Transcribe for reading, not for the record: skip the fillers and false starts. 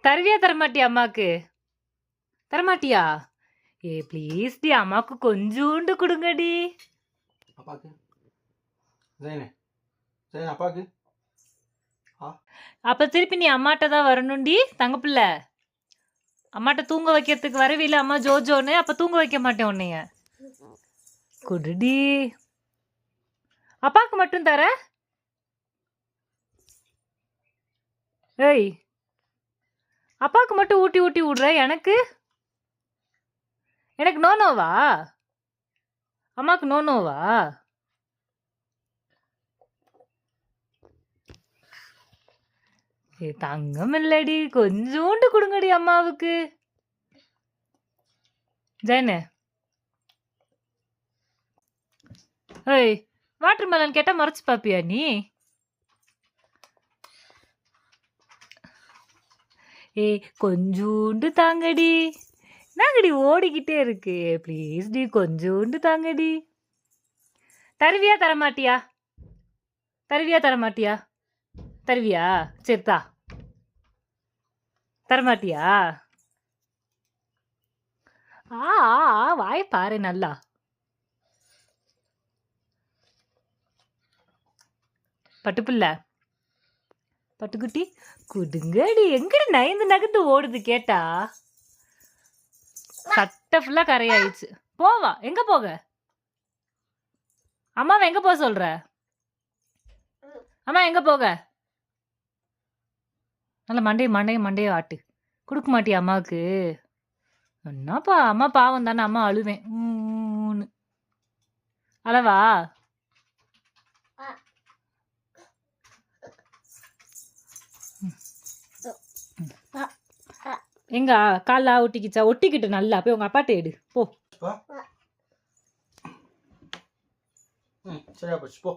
தருவியா தரமாட்டியா அம்மாக்கு? தரமாட்டியா? ஏ please D, அம்மாக்கு கொஞ்சோண்டு கொடுங்கடி. அப்பாக்கு ஜெயனே ஜெயன் அப்பாக்கு. அப்ப திருப்பி நீ அம்மாட்ட தான் வரணும்டி தங்கப்பிள்ளை. அம்மாட்ட தூங்க வைக்கிறதுக்கு வரவில்லை அம்மா ஜோஜோன்னு, அப்ப தூங்க வைக்க மாட்டேன் உன்னைய. குடுடி. அப்பாக்கு மட்டும் தர? ஏய், அப்பாக்கு மட்டும் ஊட்டி ஊட்டி விடுற, எனக்கு எனக்கு நோனோவா? அம்மாக்கு நோனோவா? ஏ தங்கம் இல்லடி, கொஞ்சோண்டு கொடுங்கடி அம்மாவுக்கு. ஜெயனு, ஏய் வாட்டர் மெலன் கேட்டா மறைச்சு பாப்பியா நீ? ஏ கொஞ்சோண்டு தாங்கடி. நாங்கடி ஓடிக்கிட்டே இருக்கு. ப்ளீஸ் டி, கொஞ்சோண்டு தாங்கடி. தருவியா தரமாட்டியா? தருவியா தரமாட்டியா? தருவியா? சரிதா. தரமாட்டியா? வாய பாரு நல்லா. பட்டுப்புள்ள, பட்டுக்குட்டி குடுங்கடி. எங்கடி நயந்து நகர்ந்து ஓடுது கேட்டா? சட்டை ஃபுல்லா கரையாயிடுச்சு. போவா, எங்க போக? அம்மாவை எங்க போக சொல்ற? அம்மா எங்க போக? நல்ல மண்டைய ஆட்டு. கொடுக்க மாட்டியா அம்மாவுக்கு? என்னப்பா அம்மா பாவம் தானே, அம்மா அழுவேன். அளவா? எங்க காலா ஒட்டிக்கிச்சா? ஒட்டிக்கிட்டு நல்லா போய் உங்க அப்பாட்ட எடு போ. சரியா போச்சு போ.